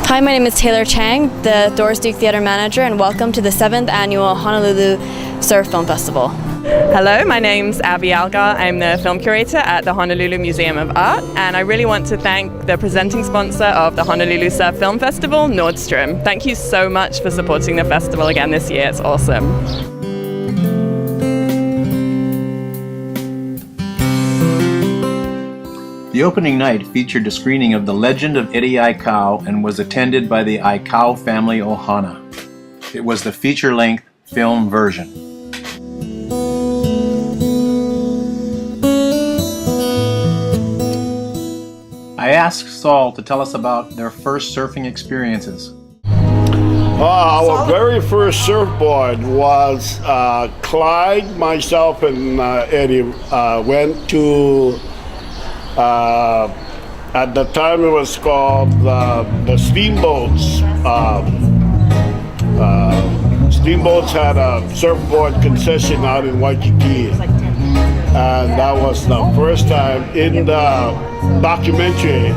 Hi, my name is Taylor Chang, the Doris Duke Theatre Manager, and welcome to the 7th Annual Honolulu Surf Film Festival. Hello, my name's Abby Algar. I'm the film curator at the Honolulu Museum of Art, and I really want to thank the presenting sponsor of the Honolulu Surf Film Festival, Nordstrom. Thank you so much for supporting the festival again this year. It's awesome. The opening night featured a screening of The Legend of Eddie Aikau and was attended by the Aikau family Ohana. It was the feature-length film version. I asked Saul to tell us about their first surfing experiences. Our very first surfboard was Clyde, myself, and Eddie went to at the time it was called the Steamboats. Steamboats had a surfboard concession out in Waikiki, and that was the first time. In the documentary,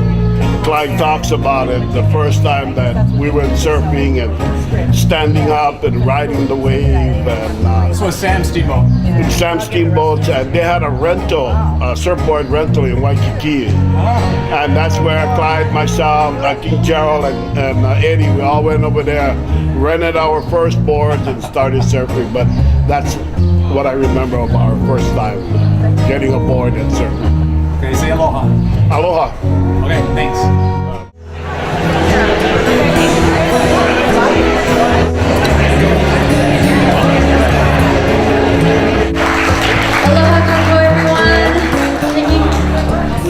Clyde talks about it, the first time that we went surfing and standing up and riding the wave. And this was Sam Steamboat. Sam Steamboats, and they had a surfboard rental in Waikiki. And that's where Clyde, myself, I think Gerald and Eddie, we all went over there, rented our first boards and started surfing. But that's what I remember of our first time getting a board and surfing. Okay, say aloha. Aloha. Okay, thanks.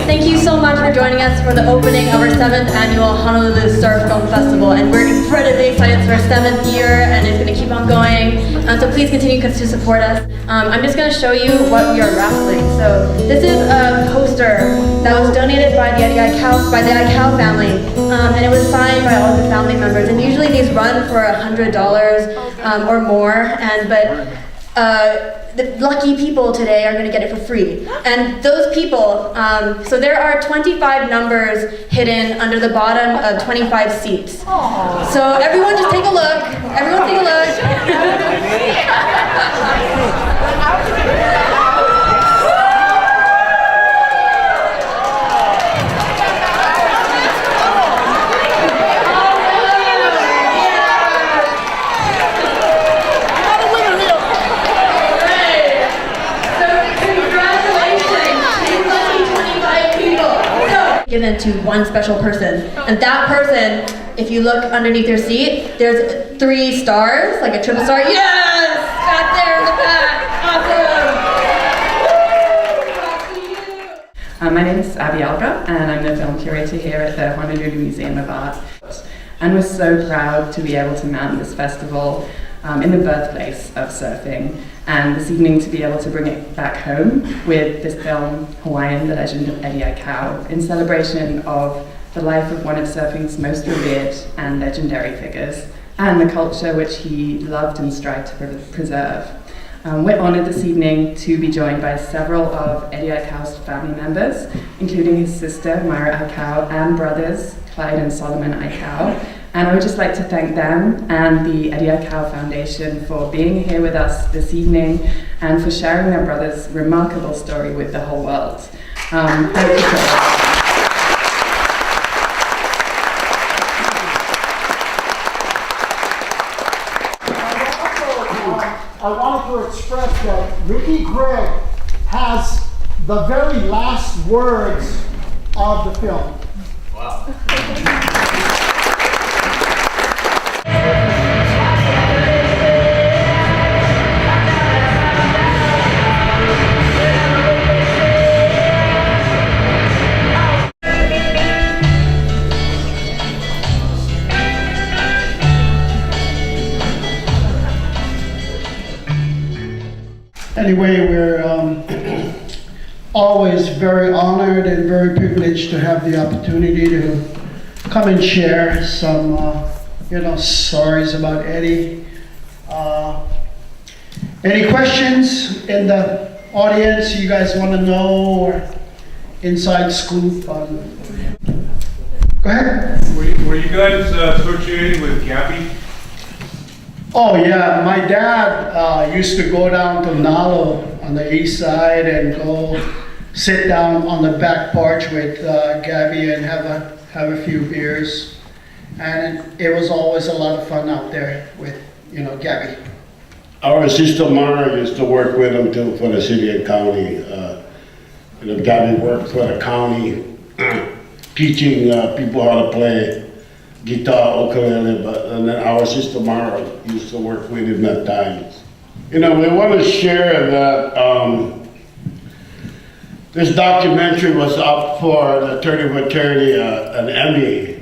Thank you so much for joining us for the opening of our 7th Annual Honolulu Surf Film Festival, and we're incredibly excited. It's our 7th year and it's going to keep on going, so please continue to support us. I'm just going to show you what we are raffling. So this is a poster that was donated by the Aikau family, and it was signed by all the family members, and usually these run for $100 or more, but the lucky people today are going to get it for free. And those people, so there are 25 numbers hidden under the bottom of 25 seats. So everyone just take a look. Everyone take a look. Given to one special person, and that person, if you look underneath their seat, there's 3 stars, like a triple star. Yes! Back there in the back. Awesome! My name is Abby Algar, and I'm the film curator here at the Honolulu Museum of Art. And we're so proud to be able to mount this festival in the birthplace of surfing, and this evening to be able to bring it back home with this film, Hawaiian, The Legend of Eddie Aikau, in celebration of the life of one of surfing's most revered and legendary figures, and the culture which he loved and strived to preserve. We're honoured this evening to be joined by several of Eddie Aikau's family members, including his sister, Myra Aikau, and brothers, Clyde and Solomon Aikau. And I would just like to thank them and the Eddie Aikau Foundation for being here with us this evening and for sharing their brother's remarkable story with the whole world. Thank you so much. I wanted to express that Ricky Gregg has the very last words of the film. Wow. Anyway, we're always very honored and very privileged to have the opportunity to come and share some, stories about Eddie. Any questions in the audience you guys want to know, or inside scoop on? Go Go ahead. Were you guys associated with Gabby? Oh yeah, my dad used to go down to Nalo on the east side and go sit down on the back porch with Gabby and have a few beers. And it was always a lot of fun out there with, Gabby. Our sister Mara used to work with him too for the city and county. Gabby worked for the county, teaching people how to play guitar, ukulele, and then our sister Mara used to work with him at times. We want to share that this documentary was up for the 30 for 30, an Emmy.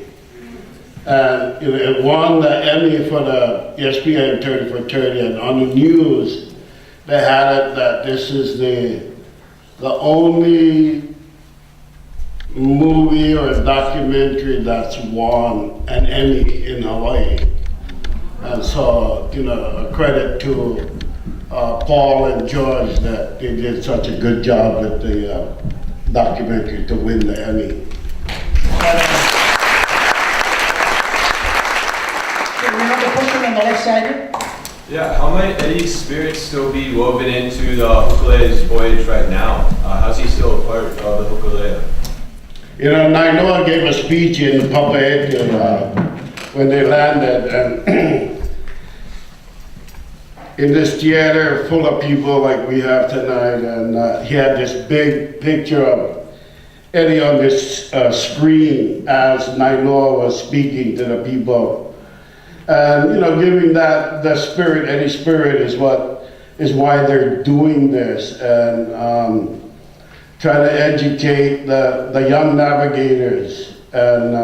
And it won the Emmy for the ESPN 30 for 30, and on the news they had it that this is the only movie or documentary that's won an Emmy in Hawaii. And so, a credit to Paul and George that they did such a good job with the documentary to win the Emmy. We have a question on the left side. Yeah, how might Eddie's spirit still be woven into the ukulele's voyage right now? How's he still a part of the ukulele? Nainoa gave a speech in Papaete when they landed, and in this theater full of people like we have tonight, and he had this big picture of Eddie on this screen as Nainoa was speaking to the people. And giving that the spirit, Eddie's spirit, is why they're doing this, and trying to educate the young navigators. And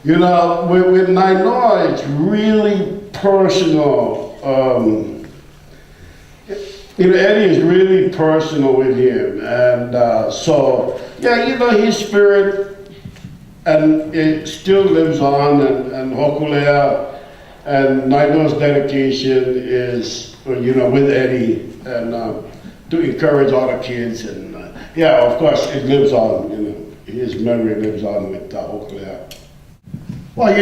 with Nainoa, it's really personal. Eddie is really personal with him, and so his spirit, and it still lives on, and Hokulea. And Nainoa's dedication is, with Eddie, and to encourage all the kids. And of course, it lives on. His memory lives on with Hokulea. Well,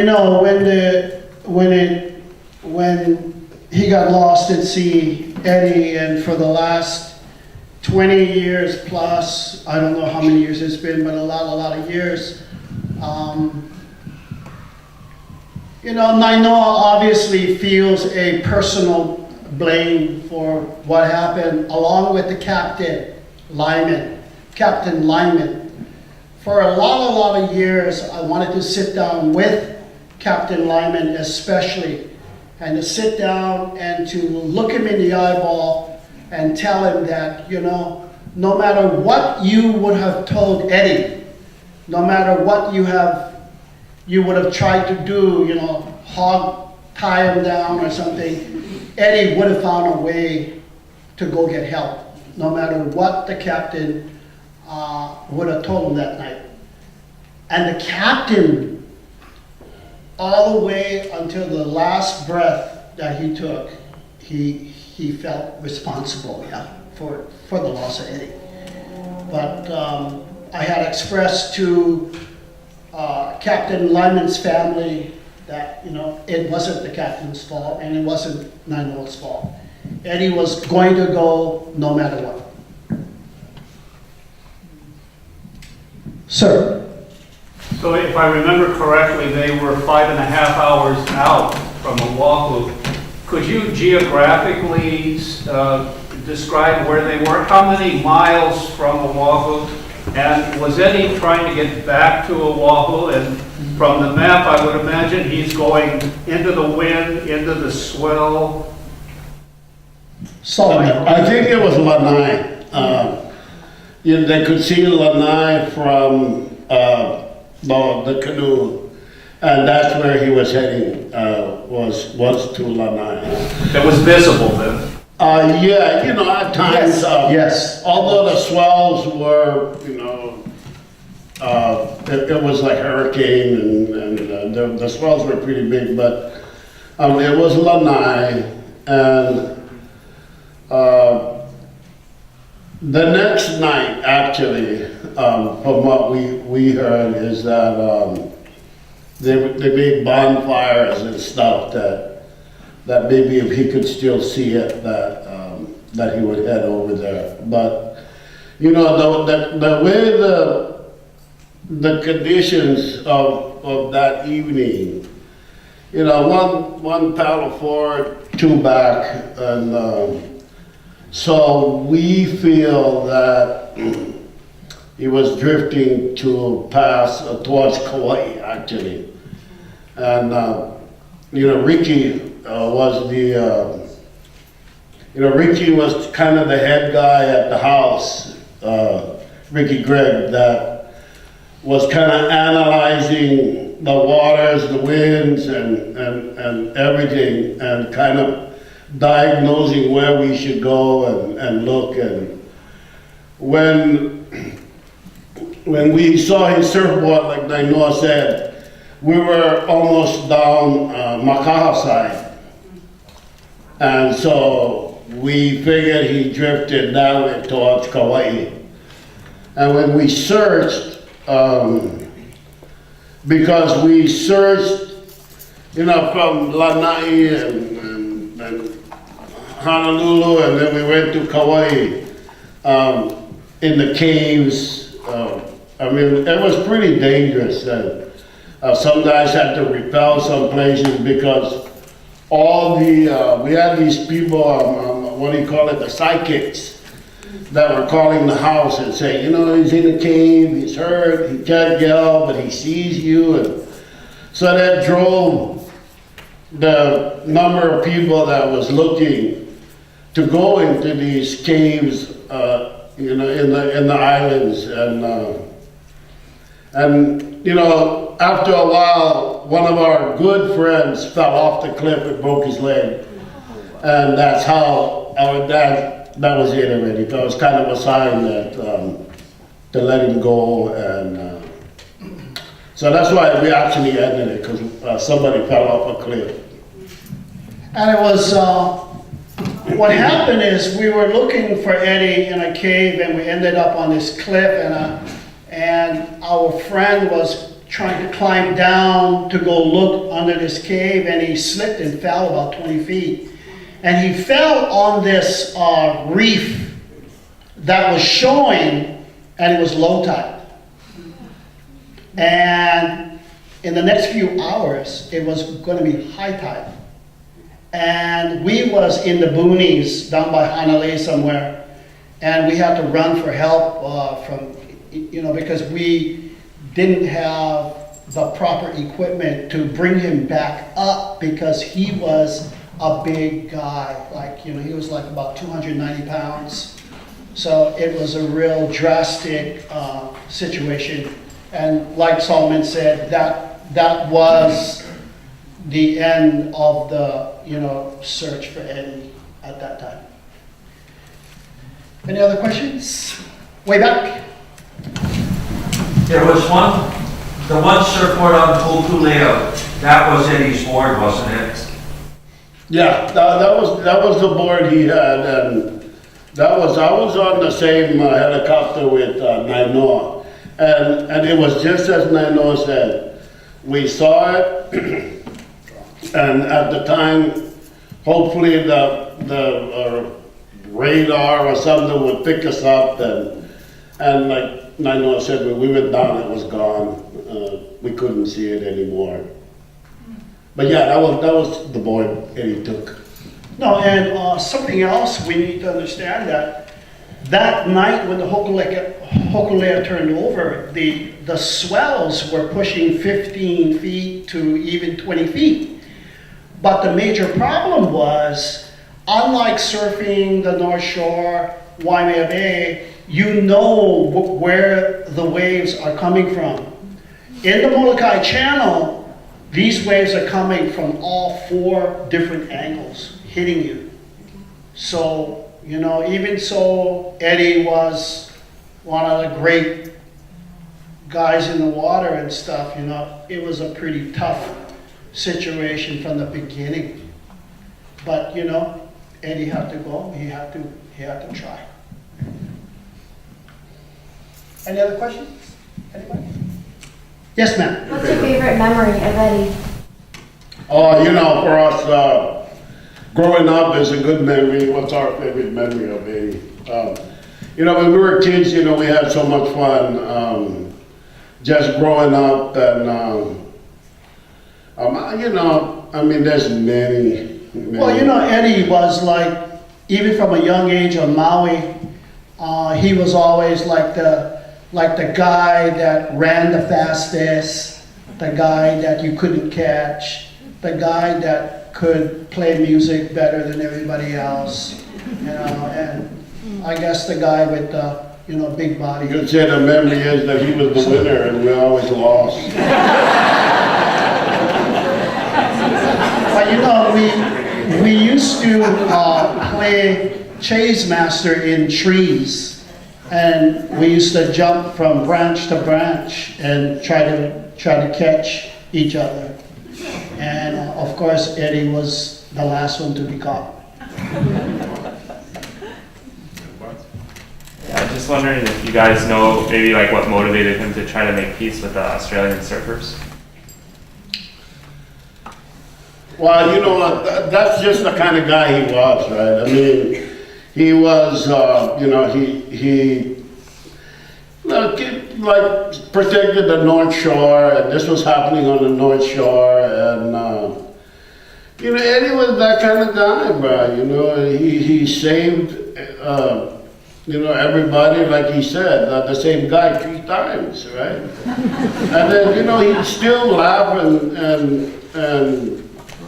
when he got lost at sea, Eddie, and for the last 20 years plus, I don't know how many years it's been, but a lot of years. Nainoa obviously feels a personal blame for what happened, along with the Captain Lyman. For a lot of years, I wanted to sit down with Captain Lyman especially, and to sit down and to look him in the eyeball and tell him that, no matter what you would have told Eddie, no matter what you would have tried to do, tie him down or something, Eddie would have found a way to go get help, no matter what the captain would have told him that night. And the captain, all the way until the last breath that he took, he felt responsible, for the loss of Eddie. But I had expressed to Captain Lyman's family that, it wasn't the captain's fault and it wasn't Nainoa's fault. Eddie was going to go no matter what. Sir. So if I remember correctly, they were 5.5 hours out from Oahu. Could you geographically describe where they were? How many miles from Oahu? And was Eddie trying to get back to Oahu? And from the map, I would imagine he's going into the wind, into the swell. I think it was Lanai. They could see Lanai from the canoe, and that's where he was heading. Was to Lanai. That was visible then. At times. Yes. Although the swells were, it was like hurricane, and the swells were pretty big, but it was Lanai, and the next night, actually, from what we heard, is that they make bonfires and stuff that maybe if he could still see it, that he would head over there. But, you know, the way the conditions of that evening, you know, one paddle forward, two back, and so we feel that he was drifting to pass towards Kauai, actually. And, you know, Ricky was Ricky was kind of the head guy at the house, Ricky Gregg, that was kind of analyzing the waters, the winds, and everything, and kind of diagnosing where we should go and look. And when we saw his surfboard, like Nainoa said, we were almost down Makaha side. And so we figured he drifted that way towards Kauai. And when we searched, because we searched, you know, from Lanai and Honolulu, and then we went to Kauai, in the caves. I mean, it was pretty dangerous. Some guys had to repel some places because we had these people, what do you call it, the psychics, that were calling the house and saying, you know, he's in a cave, he's hurt, he can't yell, but he sees you. And so that drove the number of people that was looking to go into these caves, you know, in the islands. And you know, after a while, one of our good friends fell off the cliff and broke his leg. And that's how our dad, that was it already. That was kind of a sign that to let him go. And so that's why we actually ended it, because somebody fell off a cliff. And it was, what happened is we were looking for Eddie in a cave, and we ended up on this cliff, and our friend was trying to climb down to go look under this cave, and he slipped and fell about 20 feet. And he fell on this reef that was showing, and it was low tide. And in the next few hours, it was going to be high tide. And we was in the boonies down by Honolulu somewhere, and we had to run for help from, you know, because we didn't have the proper equipment to bring him back up, because he was a big guy, like, you know, he was like about 290 pounds. So it was a real drastic situation. And like Solomon said, that was the end of the, you know, search for Eddie at that time. Any other questions? Way back. There was the one surfboard on Hokulea, that was Eddie's board, wasn't it? Yeah, that was the board he had, and I was on the same helicopter with Nainoa, and it was just as Nainoa said. We saw it, and at the time, hopefully the radar or something would pick us up, and like Nainoa said, when we went down, it was gone. We couldn't see it anymore. But yeah, that was the board Eddie took. No, and something else we need to understand, that night when the Hokulea turned over, the swells were pushing 15 feet to even 20 feet. But the major problem was, unlike surfing the North Shore, Waimea Bay, you know where the waves are coming from. In the Molokai Channel, these waves are coming from all 4 different angles, hitting you. So, you know, even so, Eddie was one of the great guys in the water and stuff, you know. It was a pretty tough situation from the beginning. But, you know, Eddie had to go, he had to try. Any other questions? Anybody? Yes, ma'am. What's your favorite memory of Eddie? Oh, you know, for us, growing up is a good memory. What's our favorite memory of Eddie? You know, when we were kids, you know, we had so much fun just growing up, and you know, I mean, there's many. Well, you know, Eddie was like, even from a young age on Maui, he was always like the guy that ran the fastest, the guy that you couldn't catch, the guy that could play music better than everybody else, you know, and I guess the guy with the, you know, big body. You could say the memory is that he was the winner and we always lost. But you know, we used to play Chase Master in trees, and we used to jump from branch to branch and try to catch each other. And of course, Eddie was the last one to be caught. I'm just wondering if you guys know maybe like what motivated him to try to make peace with the Australian surfers. Well, you know, that's just the kind of guy he was, right? I mean, he was, you know, he like protected the North Shore, and this was happening on the North Shore, and you know, Eddie was that kind of guy, bro. You know, he saved, you know, everybody, like he said, the same guy 3 times, right? And then, you know, he'd still laugh and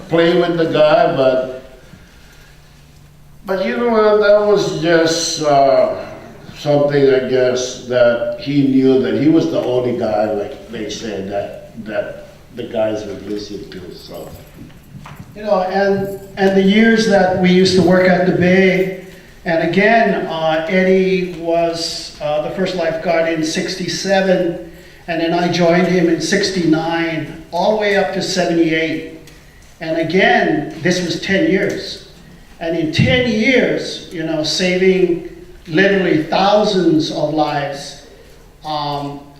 play with the guy, but you know what, that was just something, I guess, that he knew that he was the only guy, like they said, that the guys would listen to, so. You know, and the years that we used to work at the Bay, and again, Eddie was the first lifeguard in '67, and then I joined him in '69, all the way up to '78. And again, this was 10 years. And in 10 years, you know, saving literally thousands of lives.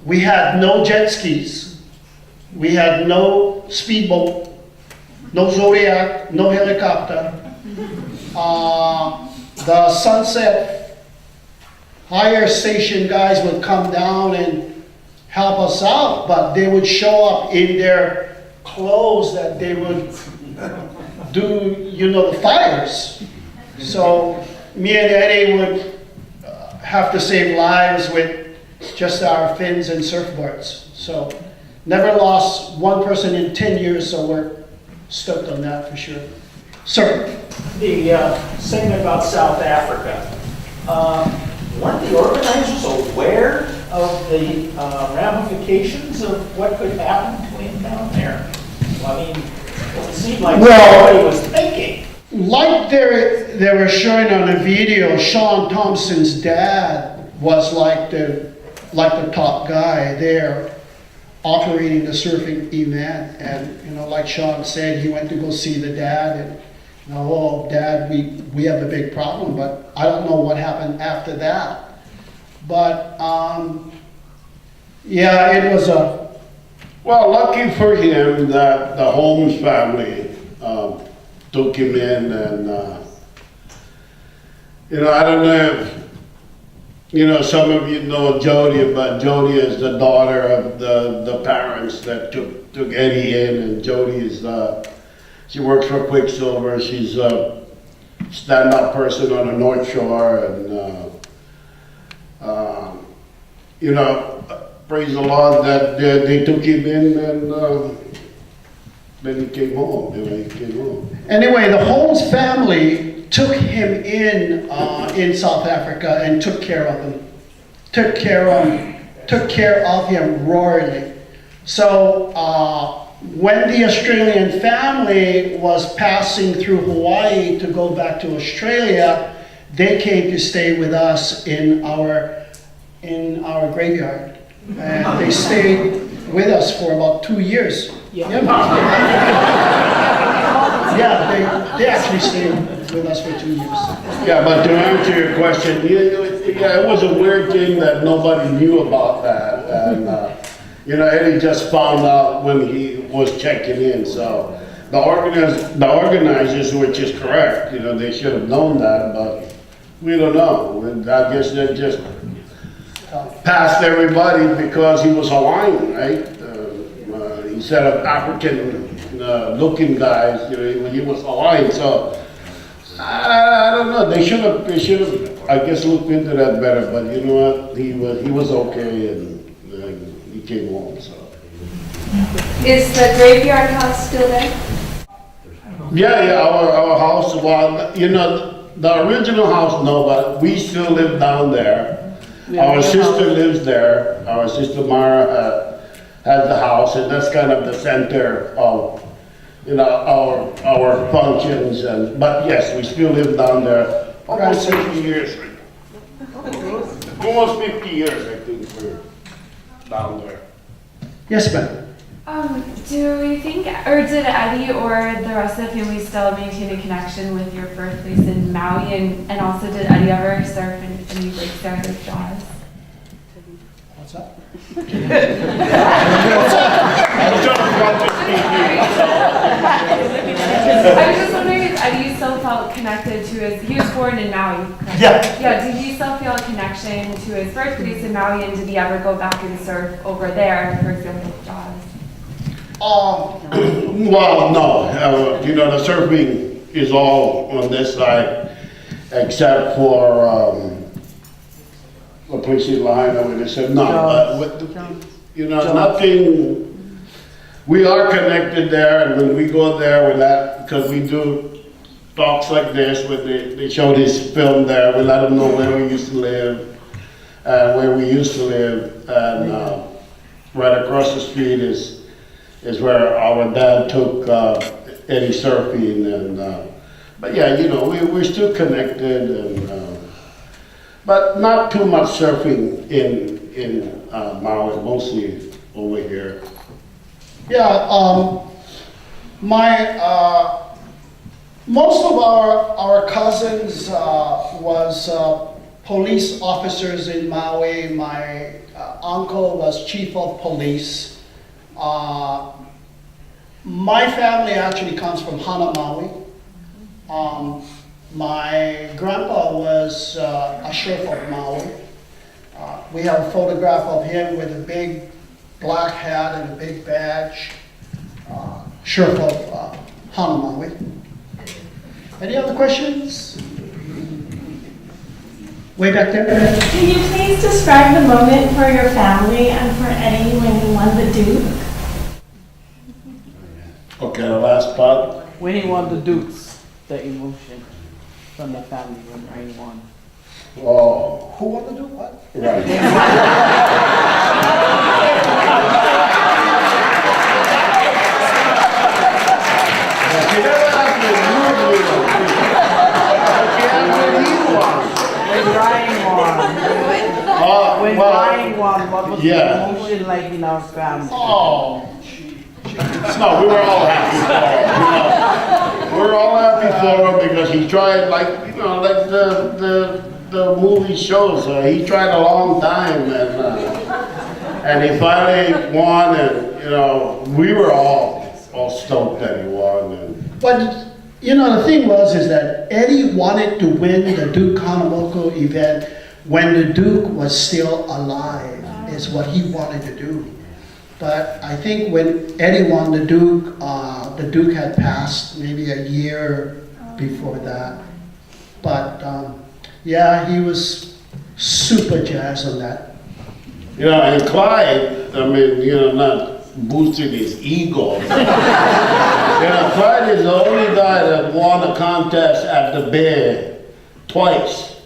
We had no jet skis. We had no speedboat, no Zodiac, no helicopter. The Sunset Higher Station guys would come down and help us out, but they would show up in their clothes that they would do, you know, the fires. So me and Eddie would have to save lives with just our fins and surfboards. So never lost one person in 10 years, so we're stoked on that for sure. Sir? The segment about South Africa, weren't the organizers aware of the ramifications of what could happen to him down there? I mean, it seemed like everybody was thinking. Like they were showing on a video, Sean Thompson's dad was like the top guy there operating the surfing event. And, you know, like Sean said, he went to go see the dad and, you know, oh, Dad, we have a big problem, but I don't know what happened after that. But, yeah, it was a... Well, lucky for him that the Holmes family took him in, and you know, I don't know if, you know, some of you know Jody, but Jody is the daughter of the parents that took Eddie in, and Jody is she works for Quicksilver. She's a stand-up person on the North Shore, and you know, praise the Lord that they took him in, and then he came home. Anyway, the Holmes family took him in South Africa and took care of him. Took care of him royally. So when the Australian family was passing through Hawaii to go back to Australia, they came to stay with us in our graveyard. And they stayed with us for about 2 years. Yeah, they actually stayed with us for 2 years. Yeah, but to answer your question, yeah, it was a weird thing that nobody knew about that, and You know, Eddie just found out when he was checking in, so the organizers, which is correct, you know, they should have known that, but we don't know. And I guess they just passed everybody because he was Hawaiian, right? Instead of African looking guys, you know, he was Hawaiian, so I don't know. They should have, I guess, looked into that better. But you know what? He was okay, and he came home. So. Is the graveyard house still there? Yeah, our house. Well, you know, the original house, no, but we still live down there. Our sister lives there. Our sister Mara has the house, and that's kind of the center of, you know, our functions. And but yes, we still live down there. Almost 50 years. Almost 50 years, I think, we're down there. Yes, ma'am. Do you think, or did Eddie or the rest of the family still maintain a connection with your birthplace in Maui? And also, did Eddie ever surf any lakes there with Jaws? What's that? I was just wondering if Eddie still felt connected to his, he was born in Maui, correct? Yeah. Yeah, did he still feel a connection to his birthplace in Maui, and did he ever go back and surf over there, for example, with Jaws? Well, no. You know, the surfing is all on this side, except for a place in Lahaina where they said no. You know, nothing. We are connected there, and when we go there with that, because we do talks like this, where they showed his film there, we let them know where we used to live, and right across the street is where our dad took Eddie surfing, and but yeah, you know, we're still connected, and but not too much surfing in Maui, mostly over here. Yeah, most of our cousins was police officers in Maui. My uncle was chief of police. My family actually comes from Hana, Maui. My grandpa was a sheriff of Maui. We have a photograph of him with a big black hat and a big badge. Sheriff of Hana, Maui. Any other questions? Way back there. Can you please describe the moment for your family and for Eddie when he won the Duke? Okay, the last part. When he won the Dukes, the emotion from the family when he won. Oh. Who won the Duke? What? Right. When Ryan won. When Ryan won, what was the emotion like in our family? Oh. No, we were all happy for him. We were all happy for him because he tried, like, you know, like the movie shows. He tried a long time, and he finally won. And you know, we were all stoked that he won. And But you know, the thing is that Eddie wanted to win the Duke Kanamoko event when the Duke was still alive. Is what he wanted to do. But I think when Eddie won the Duke had passed maybe a year before that. But yeah, he was super jazzed on that. you know, and Clyde, I mean, you know, not boosting his ego. You know, Clyde is the only guy that won a contest at the Bay twice.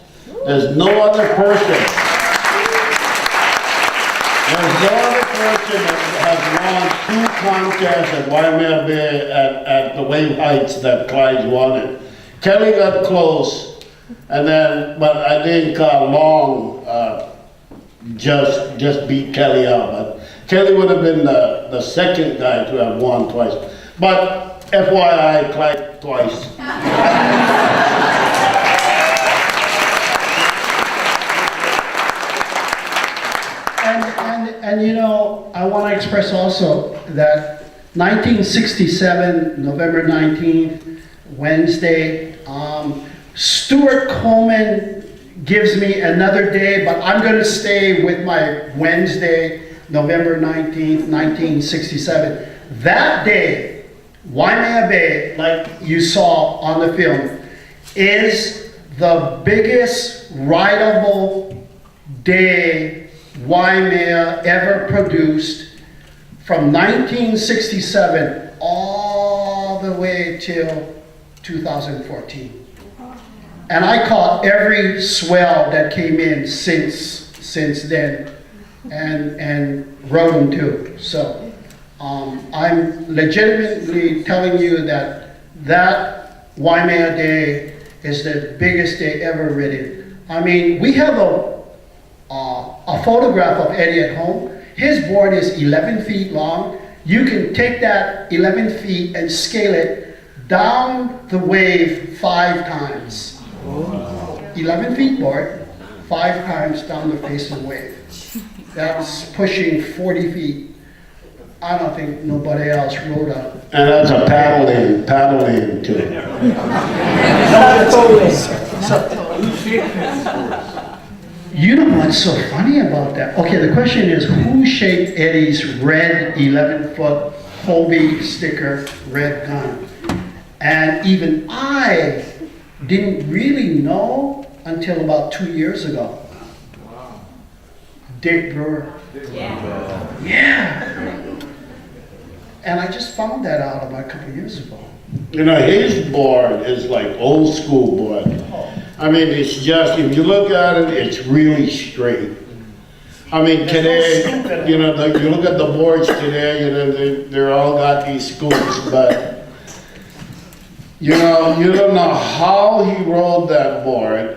There's no other person. There's no other person that has won 2 contests at Waimea Bay at the Wave Heights that Clyde's won it. Kelly got close, and then, but I think Long just beat Kelly out. But Kelly would have been the second guy to have won twice. But FYI, Clyde twice. And you know, I want to express also that 1967, November 19th, Wednesday, Stuart Coleman gives me another day, but I'm going to stay with my Wednesday, November 19th, 1967. That day, Waimea Bay, like you saw on the film, is the biggest rideable day Waimea ever produced, from 1967 all the way till 2014. And I caught every swell that came in since then, and rode them too. So I'm legitimately telling you that Waimea Day is the biggest day ever ridden. I mean, we have a photograph of Eddie at home. His board is 11 feet long. You can take that 11 feet and scale it down the wave 5 times. 11 feet board, 5 times down the face of the wave. That's pushing 40 feet. I don't think nobody else rode a... And that's a paddling too. You know what's so funny about that? Okay, the question is, who shaped Eddie's red 11-foot Hobie sticker red gun? And even I didn't really know until about 2 years ago. Wow. Dick Brewer. Yeah. And I just found that out about a couple of years ago. You know, his board is like old school board. I mean, it's just, if you look at it, it's really straight. I mean, today, you know, you look at the boards today, you know, they're all got these scoops, but you know, you don't know how he rode that board,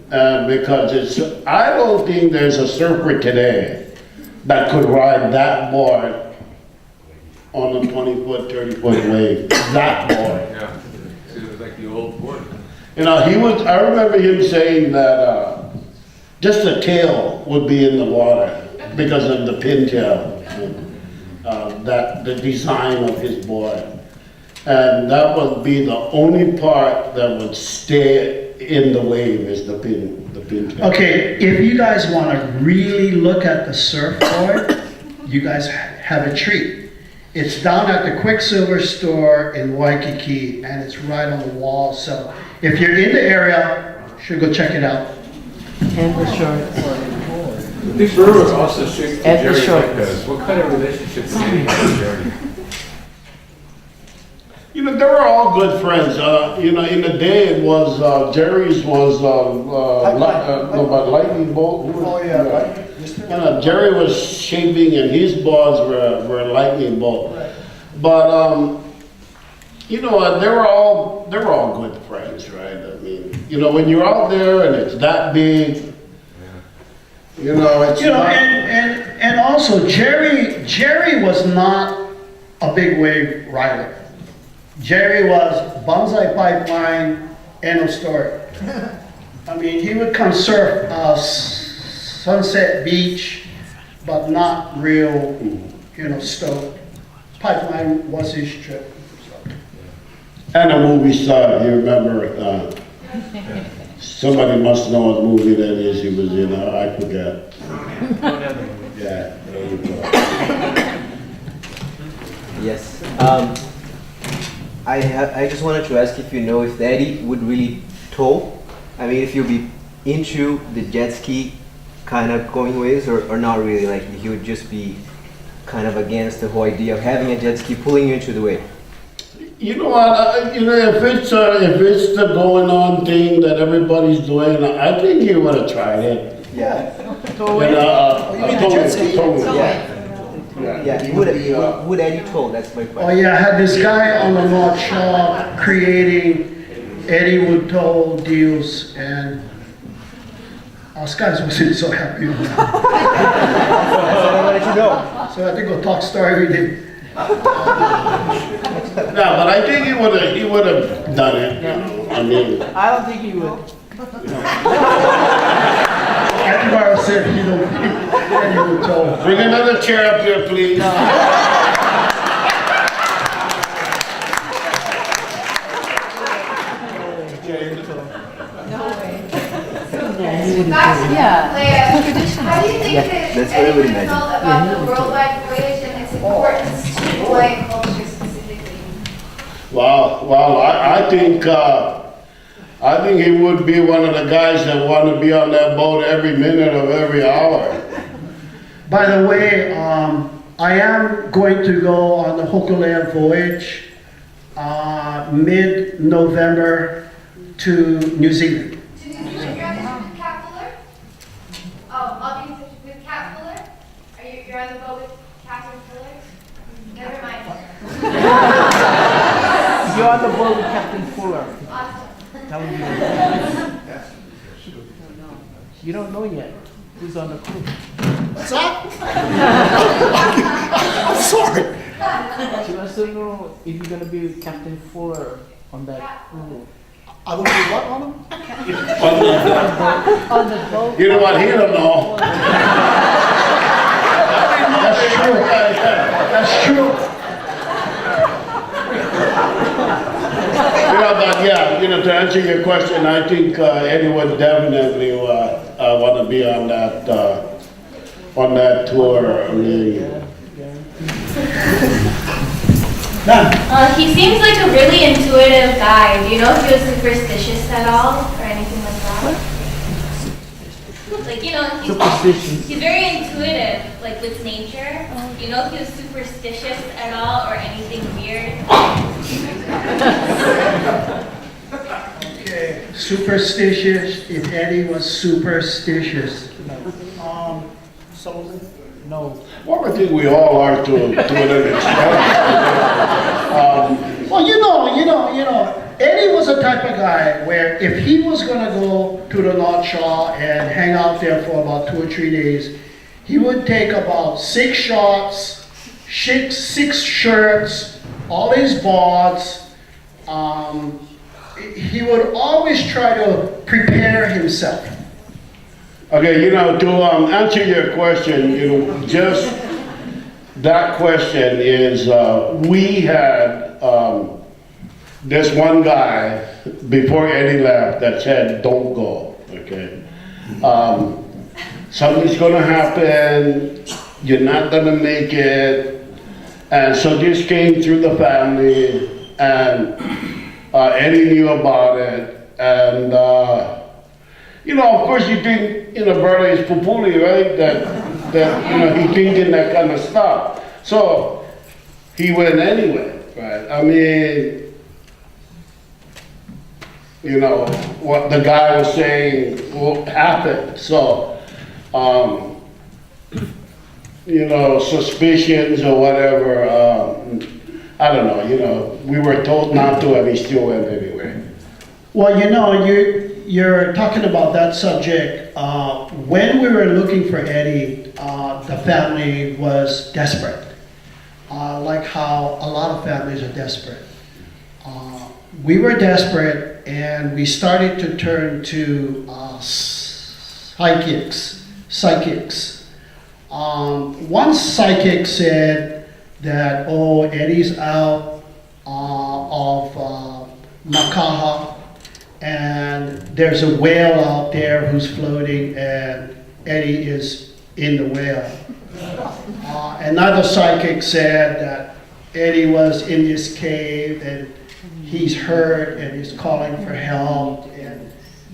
because I don't think there's a surfer today that could ride that board on a 20-foot, 30-foot wave. That board. Yeah, it was like the old board. You know, I remember him saying that just the tail would be in the water because of the pintail, the design of his board. And that would be the only part that would stay in the wave is the pintail. Okay, if you guys want to really look at the surfboard, you guys have a treat. It's down at the Quicksilver store in Waikiki, and it's right on the wall. So if you're in the area, you should go check it out. And the shorts. Dick Brewer also shaped And the Jerry shorts. Aikau. What kind of relationship did he have with Jerry? You know, they were all good friends. You know, in the day it was, Jerry's was, lightning bolt. Oh, yeah. Jerry was shaping and his boards were lightning bolt. But, you know what, they were all good friends, right? I mean, you know, when you're out there and it's that big, you know, it's and also Jerry was not a big wave rider. Jerry was bonsai pipeline, end of story. I mean, he would come surf Sunset Beach, but not real, you know, stoke. Pipeline was his trip. And a movie star, you remember, somebody must know what movie that is he was in, I forget. Yeah, there you go. Yes. I just wanted to ask if you know if Eddie would really tow. I mean, if you'd be into the jet ski kind of going ways, or not really, like he would just be kind of against the whole idea of having a jet ski pulling you into the wave. You know what, you know, if it's the going on thing that everybody's doing, I think he would have tried it. Yeah. Yeah, would Eddie tow? That's my question. Oh yeah, I had this guy on the North Shore creating Eddie would tow deals, and us guys wasn't so happy with that. I wanted to know. So I think we'll talk story we did. No, but I think he would have done it. I mean, I don't think he would. Akbar said he don't. Eddie would tow. Bring another chair up here, please. How do you think that that's Eddie what I would would imagine. felt about the worldwide voyage and its importance to Hawaiian culture specifically? Well, I think he would be one of the guys that want to be on that boat every minute of every hour. By the way, I am going to go on the Hokulea voyage mid-November to New Zealand. To New Zealand, you're on the Cat Fuller? Oh, I'll be with Cat Fuller? You're on the boat with Captain Fuller? Never mind. You're on the boat with Captain Fuller. Awesome. Telling you. You don't know yet who's on the crew. What's that? I'm sorry. She wants to know if you're going to be with Captain Fuller on that crew. I will do what on him? On the boat. You know what? He don't know. That's true. That's true. To answer your question, I think Eddie would definitely want to be on that tour. I mean, He seems like a really intuitive guy. Do you know if he was superstitious at all or anything like that? Like, you know, he's very intuitive, like with nature. Do you know if he was superstitious at all or anything weird? Okay. Superstitious, if Eddie was superstitious. Sullivan? No. Well, I think we all are to an extent. Well, you know, Eddie was a type of guy where if he was going to go to the North Shore and hang out there for about 2 or 3 days, he would take about 6 shots, 6 shirts, all his boards. He would always try to prepare himself. Okay, to answer your question, just that question is, we had this one guy before Eddie left that said, don't go, okay? Something's gonna happen, you're not gonna make it. And so this came through the family, and Eddie knew about it, and of course you think, Berta is pupuli, right? That he thinking that kind of stuff. So he went anyway, right? I mean, what the guy was saying will happen. So, suspicions or whatever, I don't know, we were told not to, and he still went anyway. Well, you're talking about that subject. When we were looking for Eddie, the family was desperate. Like how a lot of families are desperate. We were desperate, and we started to turn to psychics. One psychic said that, Eddie's out of Makaha, and there's a whale out there who's floating, and Eddie is in the whale. Another psychic said that Eddie was in this cave, and he's hurt, and he's calling for help. And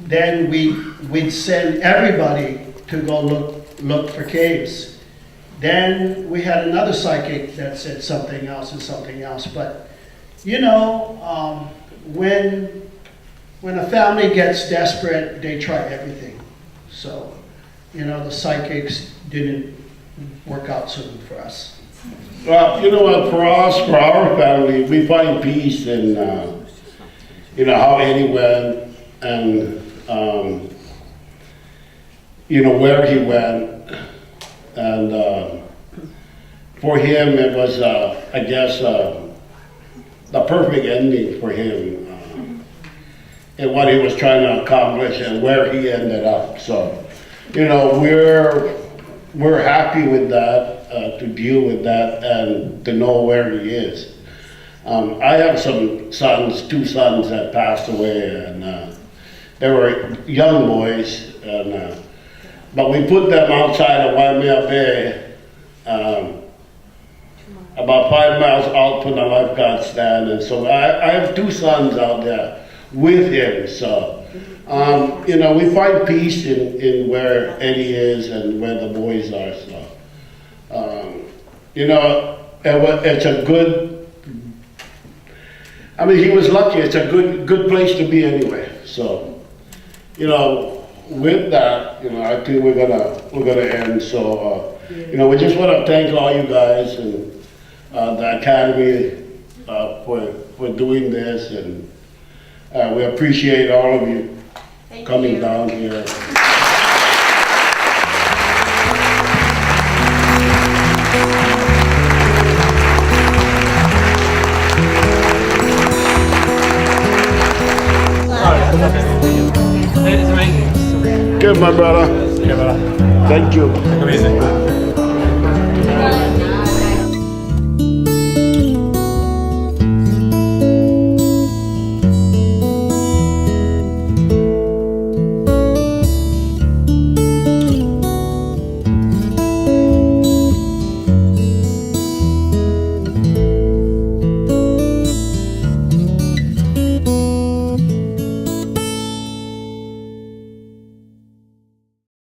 then we'd send everybody to go look for caves. Then we had another psychic that said something else and something else. But, when a family gets desperate, they try everything. So, the psychics didn't work out so good for us. Well, you know what, for us, for our family, we find peace in, how Eddie went and, where he went. And for him, it was, I guess, the perfect ending for him. And what he was trying to accomplish and where he ended up. So, we're we're happy with that, to deal with that and to know where he is. I have some sons, 2 sons that passed away, and they were young boys, and but we put them outside of Waimea Bay, about 5 miles out from the lifeguard stand, and so I have 2 sons out there with him. So you know, we find peace in where Eddie is and where the boys are. So you know, it's a good. I mean, he was lucky. It's a good place to be anyway. So, you know, with that, you know, I think we're gonna end. So, you know, we just want to thank all you guys and the Academy for doing this, and we appreciate all of you coming down here. Good, my brother. Thank you.